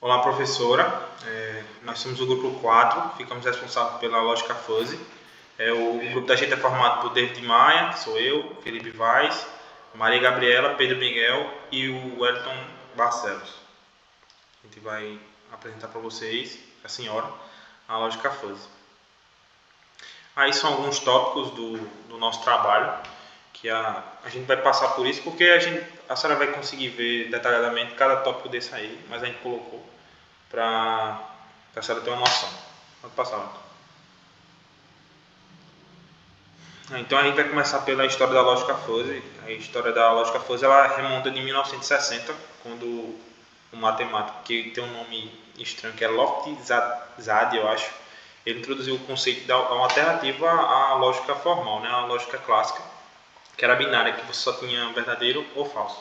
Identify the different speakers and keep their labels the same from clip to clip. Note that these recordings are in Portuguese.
Speaker 1: Olá, professora. Nós somos o grupo 4, ficamos responsáveis pela lógica fuzzy. O grupo da gente é formado por David Maia, que sou eu, Felipe Vaz, Maria Gabriela, Pedro Miguel e o Wellington Barcelos. A gente vai apresentar para vocês, a senhora, a lógica fuzzy. Aí são alguns tópicos do nosso trabalho, que a gente vai passar por isso, porque a senhora vai conseguir ver detalhadamente cada tópico desse aí, mas a gente colocou para a senhora ter uma noção. Pode passar. Então a gente vai começar pela história da lógica fuzzy. A história da lógica fuzzy ela remonta de 1960, quando um matemático que tem um nome estranho, que é Lofty-Zadie, eu acho, ele introduziu o conceito de uma alternativa à lógica formal, né, a lógica clássica, que era binária, que você só tinha verdadeiro ou falso.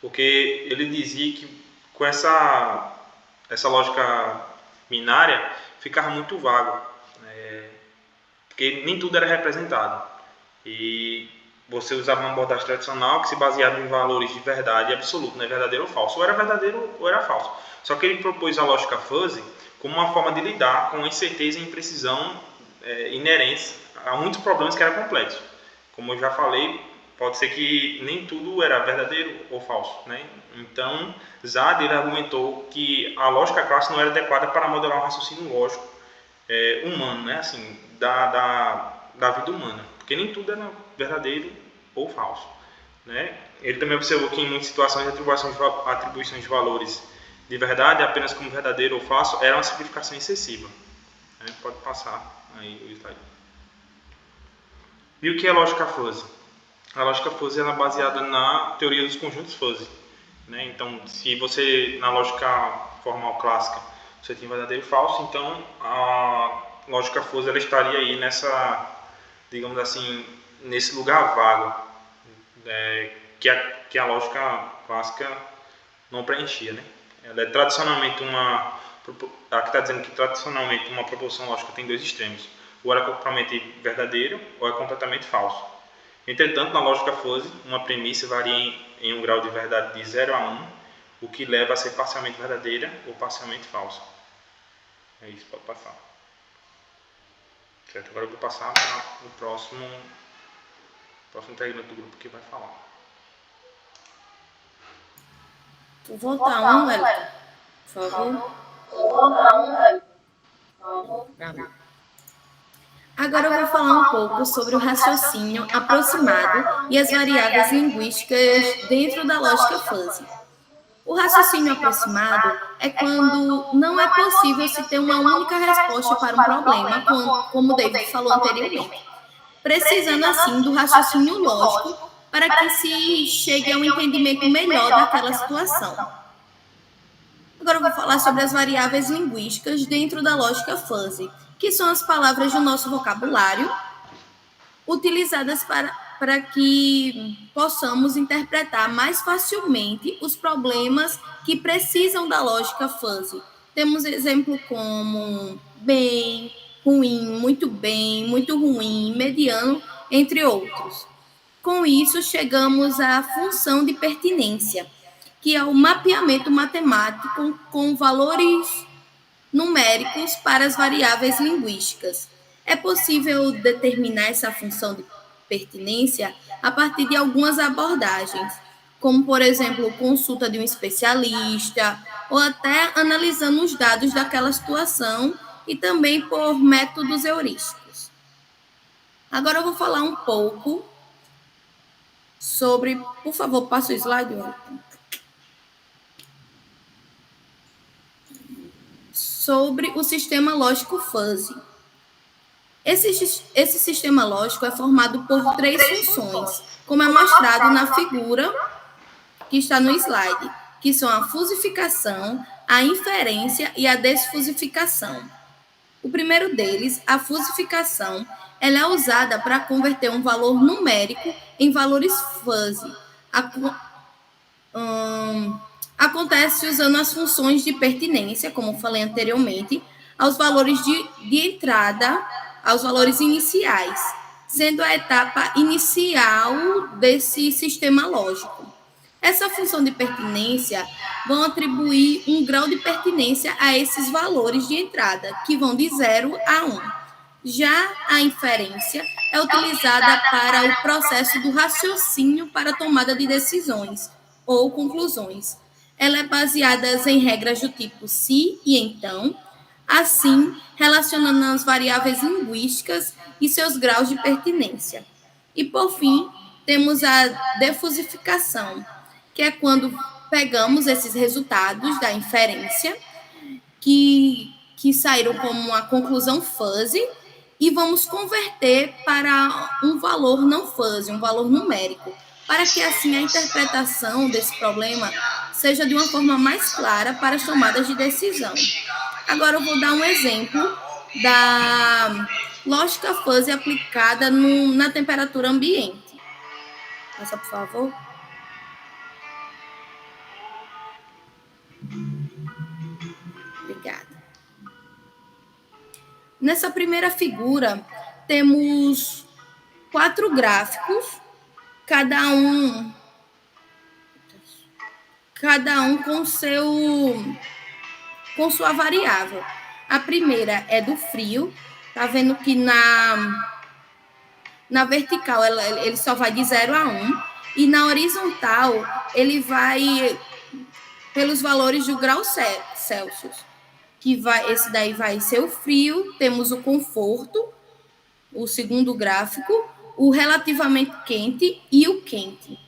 Speaker 1: Porque ele dizia que com essa lógica binária ficava muito vago, porque nem tudo era representado. E você usava uma abordagem tradicional que se baseava em valores de verdade absoluto, né, verdadeiro ou falso. Ou era verdadeiro ou era falso. Só que ele propôs a lógica fuzzy como uma forma de lidar com incerteza e imprecisão inerentes a muitos problemas que eram complexos. Como eu já falei, pode ser que nem tudo era verdadeiro ou falso, né? Então, Zadie argumentou que a lógica clássica não era adequada para modelar um raciocínio lógico humano, né? Assim, da vida humana, porque nem tudo era verdadeiro ou falso, né? Ele também observou que em muitas situações a atribuição de valores de verdade apenas como verdadeiro ou falso era uma simplificação excessiva. Pode passar aí o slide. E o que é lógica fuzzy? A lógica fuzzy é baseada na teoria dos conjuntos fuzzy, né? Então, se você, na lógica formal clássica, você tem verdadeiro e falso, então a lógica fuzzy ela estaria aí nessa, digamos assim, nesse lugar vago, que a lógica clássica não preenchia, né? Ela é tradicionalmente aqui está dizendo que tradicionalmente uma proposição lógica tem dois extremos, ou é completamente verdadeiro ou é completamente falso. Entretanto, na lógica fuzzy, uma premissa varia em um grau de verdade de 0 a 1, o que leva a ser parcialmente verdadeira ou parcialmente falsa. É isso, pode passar. Certo, agora eu vou passar para o próximo integrante do grupo que vai falar.
Speaker 2: Vou voltar um, Wellington, por favor. Agora eu vou falar um pouco sobre o raciocínio aproximado e as variáveis linguísticas dentro da lógica fuzzy. O raciocínio aproximado é quando não é possível se ter uma única resposta para um problema, como o David falou anteriormente, precisando assim do raciocínio lógico para que se chegue a um entendimento melhor daquela situação. Agora eu vou falar sobre as variáveis linguísticas dentro da lógica fuzzy, que são as palavras do nosso vocabulário, utilizadas para que possamos interpretar mais facilmente os problemas que precisam da lógica fuzzy. Temos exemplo como bem, ruim, muito ruim, mediano, entre outros. Com isso, chegamos à função de pertinência, que é o mapeamento matemático com valores numéricos para as variáveis linguísticas. É possível determinar essa função de pertinência a partir de algumas abordagens, como, por exemplo, consulta de um especialista, ou até analisando os dados daquela situação e também por métodos heurísticos. Agora eu vou falar um pouco sobre... Por favor, passa o slide, Wellington. Sobre o sistema lógico fuzzy. Esse sistema lógico é formado por 3 funções, como é mostrado na figura que está no slide, que são a fusificação, a inferência e a desfusificação. O primeiro deles, a fusificação, ela é usada para converter um valor numérico em valores fuzzy. Acontece usando as funções de pertinência, como falei anteriormente, aos valores de entrada, aos valores iniciais, sendo a etapa inicial desse sistema lógico. Essa função de pertinência vão atribuir um grau de pertinência a esses valores de entrada, que vão de 0 a 1. Já a inferência é utilizada para o processo do raciocínio para a tomada de decisões ou conclusões. Ela é baseada em regras do tipo se e então, assim, relacionando as variáveis linguísticas e seus graus de pertinência. E, por fim, temos a defusificação, que é quando pegamos esses resultados da inferência, que saíram como uma conclusão fuzzy, e vamos converter para um valor não fuzzy, um valor numérico, para que assim a interpretação desse problema seja de uma forma mais clara para as tomadas de decisão. Agora eu vou dar um exemplo da lógica fuzzy aplicada na temperatura ambiente. Passa, por favor. Obrigada. Nessa primeira figura, temos 4 gráficos, cada um com sua variável. A primeira é do frio, tá vendo que na vertical ele só vai de 0 a 1, e na horizontal ele vai pelos valores do grau Celsius, esse daí vai ser o frio. Temos o conforto, o segundo gráfico, o relativamente quente e o quente.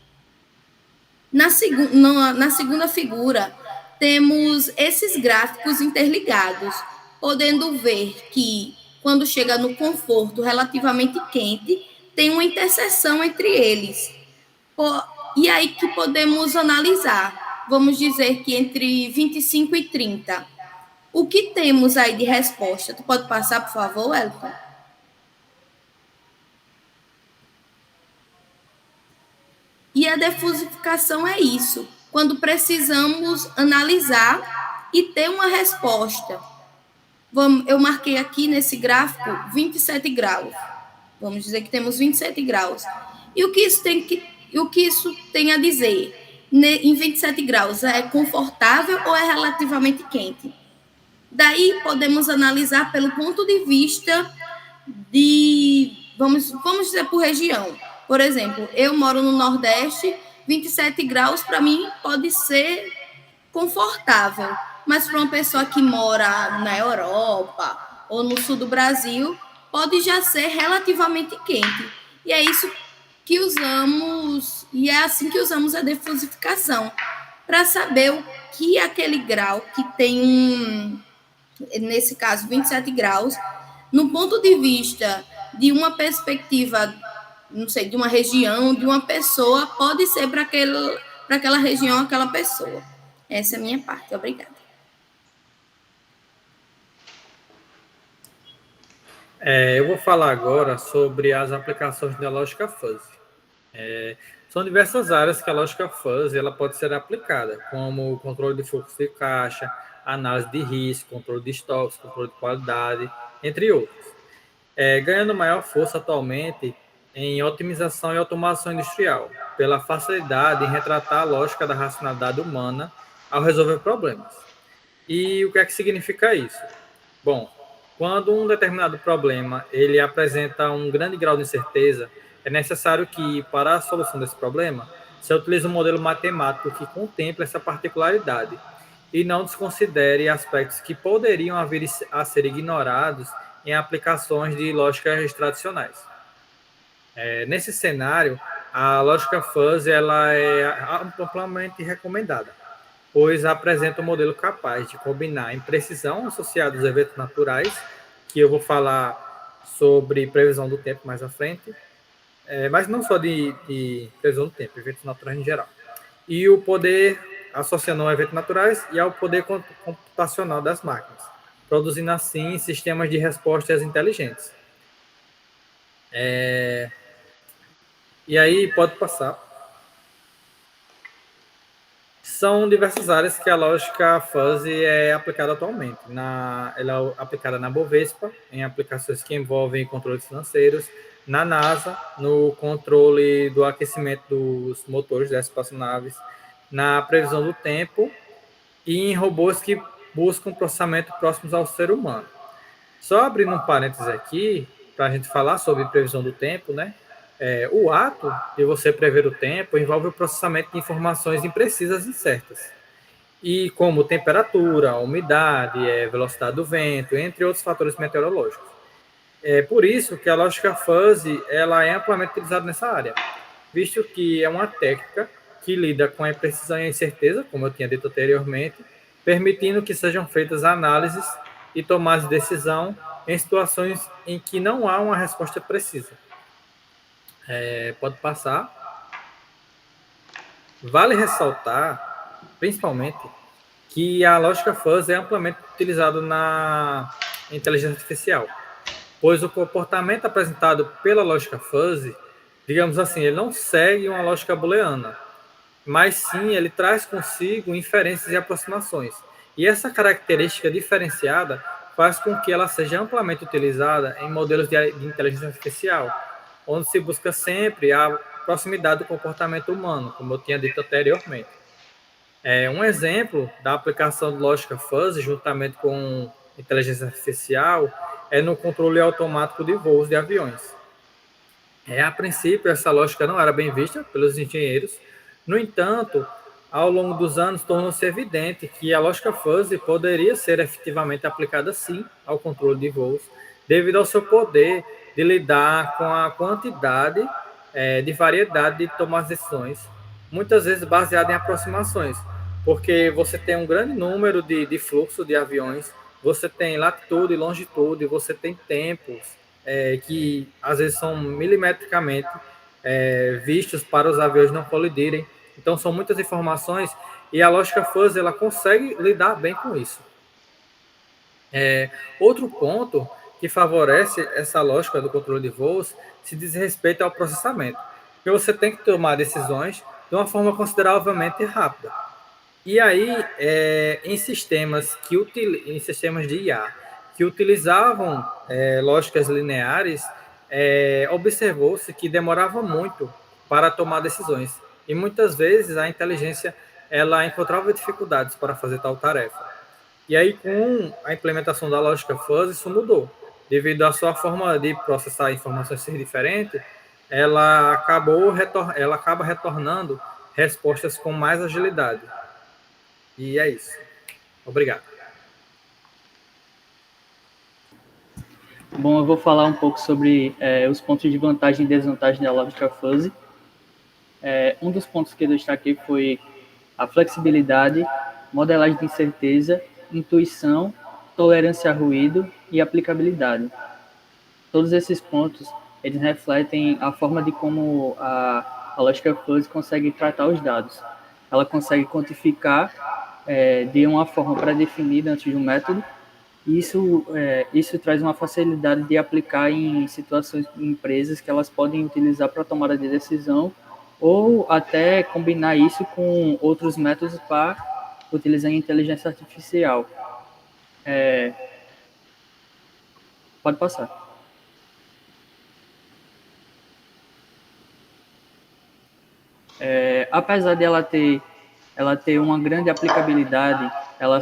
Speaker 2: Na segunda figura, temos esses gráficos interligados, podendo ver que, quando chega no conforto relativamente quente, tem uma interseção entre eles. E aí que podemos analisar. Vamos dizer que entre 25 e 30. O que temos aí de resposta? Tu pode passar, por favor, Elton? E a defusificação é isso, quando precisamos analisar e ter uma resposta. Eu marquei aqui nesse gráfico 27 graus. Vamos dizer que temos 27 graus. E o que isso tem a dizer? Em 27 graus, é confortável ou é relativamente quente? Daí podemos analisar pelo ponto de vista vamos dizer por região. Por exemplo, eu moro no Nordeste, 27 graus para mim pode ser confortável, mas para uma pessoa que mora na Europa ou no sul do Brasil, pode já ser relativamente quente. E é isso que usamos, e é assim que usamos a defusificação, para saber o que aquele grau que tem nesse caso 27 graus, no ponto de vista de uma perspectiva, não sei, de uma região, de uma pessoa, pode ser para aquela região, aquela pessoa. Essa é a minha parte. Obrigada.
Speaker 3: Eu vou falar agora sobre as aplicações da lógica fuzzy. São diversas áreas que a lógica fuzzy ela pode ser aplicada, como o controle de fluxo de caixa, análise de risco, controle de estoques, controle de qualidade, entre outros. Ganhando maior força atualmente em otimização e automação industrial, pela facilidade em retratar a lógica da racionalidade humana ao resolver problemas. E o que é que significa isso? Bom, quando um determinado problema ele apresenta um grande grau de incerteza, é necessário que, para a solução desse problema, se utilize um modelo matemático que contemple essa particularidade e não desconsidere aspectos que poderiam vir a ser ignorados em aplicações de lógicas tradicionais. Nesse cenário, a lógica fuzzy ela é amplamente recomendada, pois apresenta um modelo capaz de combinar imprecisão associada aos eventos naturais, que eu vou falar sobre previsão do tempo mais à frente, mas não só de previsão do tempo, eventos naturais em geral, e o poder associando a eventos naturais e ao poder computacional das máquinas, produzindo assim sistemas de respostas inteligentes. E aí, pode passar. São diversas áreas que a lógica fuzzy é aplicada atualmente. Ela é aplicada na Bovespa, em aplicações que envolvem controles financeiros, na NASA, no controle do aquecimento dos motores das espaçonaves, na previsão do tempo e em robôs que buscam processamento próximos ao ser humano. Só abrindo um parênteses aqui, para a gente falar sobre previsão do tempo, né? O ato de você prever o tempo envolve o processamento de informações imprecisas e incertas, e como temperatura, umidade, velocidade do vento, entre outros fatores meteorológicos. É por isso que a lógica fuzzy ela é amplamente utilizada nessa área, visto que é uma técnica que lida com a imprecisão e a incerteza, como eu tinha dito anteriormente, permitindo que sejam feitas análises e tomadas de decisão em situações em que não há uma resposta precisa. Pode passar. Vale ressaltar, principalmente, que a lógica fuzzy é amplamente utilizada na inteligência artificial, pois o comportamento apresentado pela lógica fuzzy, digamos assim, ele não segue uma lógica booleana, mas sim ele traz consigo inferências e aproximações. E essa característica diferenciada faz com que ela seja amplamente utilizada em modelos de inteligência artificial, onde se busca sempre a proximidade do comportamento humano, como eu tinha dito anteriormente. Um exemplo da aplicação de lógica fuzzy juntamente com inteligência artificial é no controle automático de voos de aviões. A princípio, essa lógica não era bem vista pelos engenheiros. No entanto, ao longo dos anos, tornou-se evidente que a lógica fuzzy poderia ser efetivamente aplicada, sim, ao controle de voos, devido ao seu poder de lidar com a quantidade de variedade de tomar decisões, muitas vezes baseada em aproximações, porque você tem um grande número de fluxo de aviões, você tem latitude e longitude, você tem tempos que às vezes são milimetricamente vistos para os aviões não colidirem. Então são muitas informações e a lógica fuzzy ela consegue lidar bem com isso. Outro ponto que favorece essa lógica do controle de voos se diz respeito ao processamento, porque você tem que tomar decisões de uma forma consideravelmente rápida. E aí, em sistemas de IA que utilizavam lógicas lineares, observou-se que demorava muito para tomar decisões. E muitas vezes a inteligência ela encontrava dificuldades para fazer tal tarefa. E aí, com a implementação da lógica fuzzy, isso mudou. Devido à sua forma de processar informações ser diferente, ela acaba retornando respostas com mais agilidade. E é isso. Obrigado.
Speaker 4: Bom, eu vou falar um pouco sobre os pontos de vantagem e desvantagem da lógica fuzzy. Um dos pontos que eu destaquei foi a flexibilidade, modelagem de incerteza, intuição, tolerância a ruído e aplicabilidade. Todos esses pontos, eles refletem a forma de como a lógica fuzzy consegue tratar os dados. Ela consegue quantificar de uma forma pré-definida antes de um método, e isso traz uma facilidade de aplicar em situações em empresas que elas podem utilizar para tomada de decisão ou até combinar isso com outros métodos para utilizar inteligência artificial. Pode passar. Apesar de ela ter uma grande aplicabilidade, ela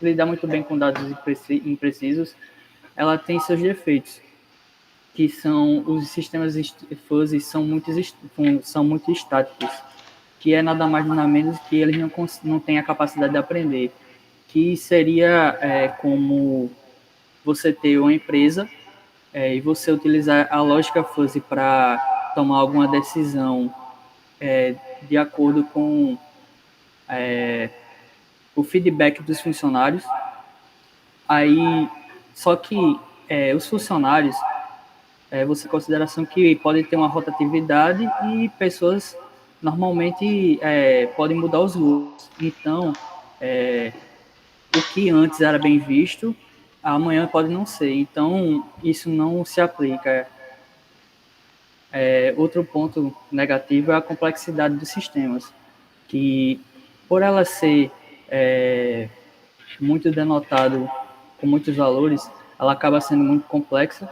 Speaker 4: lidar muito bem com dados imprecisos, ela tem seus defeitos, que são os sistemas fuzzy são muito estáticos, que é nada mais nada menos que eles não têm a capacidade de aprender, que seria como você ter uma empresa e você utilizar a lógica fuzzy para tomar alguma decisão de acordo com o feedback dos funcionários. Só que os funcionários, você consideração que podem ter uma rotatividade e pessoas normalmente podem mudar os looks. Então, o que antes era bem visto, amanhã pode não ser. Então, isso não se aplica. Outro ponto negativo é a complexidade dos sistemas, que por ela ser muito denotado com muitos valores, ela acaba sendo muito complexa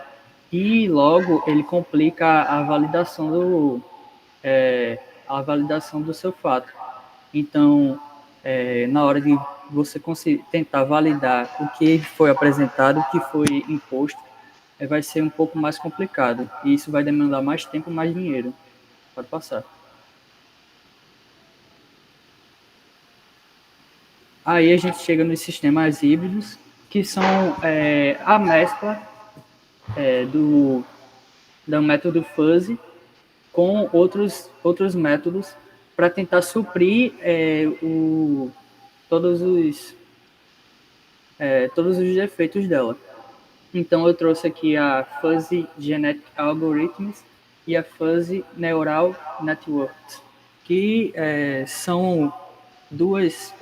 Speaker 4: e logo ele complica a validação a validação do seu fato. Então, na hora de você tentar validar o que foi apresentado, o que foi imposto, vai ser um pouco mais complicado. E isso vai demandar mais tempo e mais dinheiro. Pode passar. Aí a gente chega nos sistemas híbridos, que são a mescla do método fuzzy com outros métodos para tentar suprir todos os defeitos dela. Então eu trouxe aqui a Fuzzy Genetic Algorithms e a Fuzzy Neural Networks, que são dois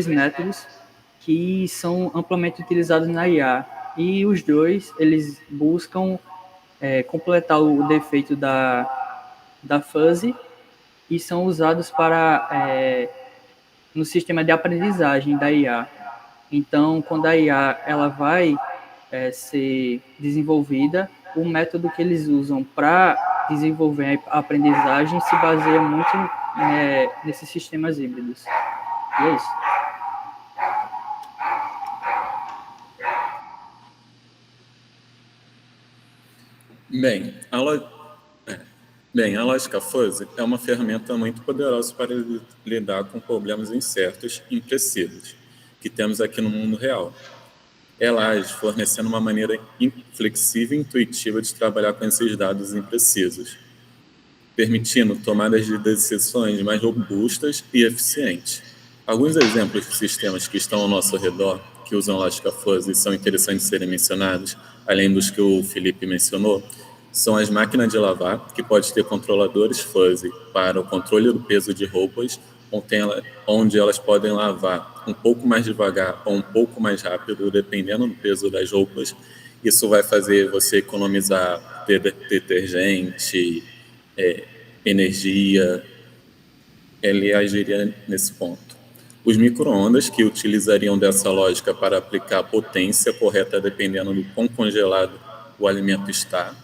Speaker 4: métodos que são amplamente utilizados na IA. E os dois, eles buscam completar o defeito da fuzzy e são usados no sistema de aprendizagem da IA. Então, quando a IA ela vai ser desenvolvida, o método que eles usam para desenvolver a aprendizagem se baseia muito nesses sistemas híbridos. E é isso.
Speaker 5: Bem, a lógica fuzzy é uma ferramenta muito poderosa para lidar com problemas incertos e imprecisos que temos aqui no mundo real. Ela age fornecendo uma maneira flexível e intuitiva de trabalhar com esses dados imprecisos, permitindo tomadas de decisões mais robustas e eficientes. Alguns exemplos de sistemas que estão ao nosso redor, que usam lógica fuzzy, são interessantes de serem mencionados, além dos que o Felipe mencionou, são as máquinas de lavar, que pode ter controladores fuzzy para o controle do peso de roupas, onde elas podem lavar um pouco mais devagar ou um pouco mais rápido, dependendo do peso das roupas. Isso vai fazer você economizar detergente, energia. Ele agiria nesse ponto. Os micro-ondas, que utilizariam dessa lógica para aplicar a potência correta dependendo do quão congelado o alimento está.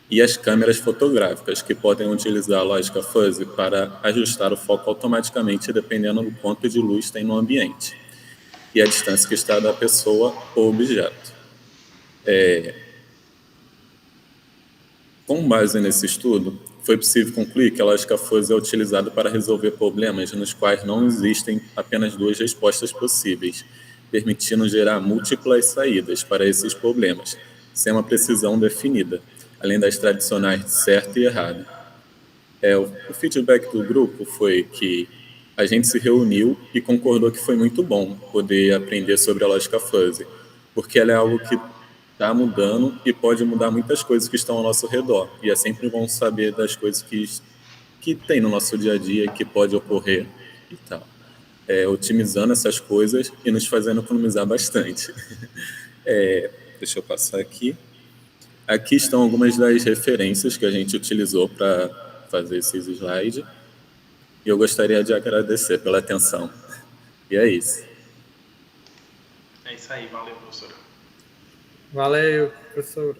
Speaker 5: E as câmeras fotográficas, que podem utilizar a lógica fuzzy para ajustar o foco automaticamente dependendo do quanto de luz tem no ambiente e a distância que está da pessoa ou objeto. Com base nesse estudo, foi possível concluir que a lógica fuzzy é utilizada para resolver problemas nos quais não existem apenas duas respostas possíveis, permitindo gerar múltiplas saídas para esses problemas, sem uma precisão definida, além das tradicionais de certo e errado. O feedback do grupo foi que a gente se reuniu e concordou que foi muito bom poder aprender sobre a lógica fuzzy, porque ela é algo que está mudando e pode mudar muitas coisas que estão ao nosso redor. E é sempre bom saber das coisas que tem no nosso dia a dia, que pode ocorrer e tal. Otimizando essas coisas e nos fazendo economizar bastante. Deixa eu passar aqui. Aqui estão algumas das referências que a gente utilizou para fazer esses slides. E eu gostaria de agradecer pela atenção. E é isso.
Speaker 1: É isso aí, valeu, professor.
Speaker 3: Valeu, professor.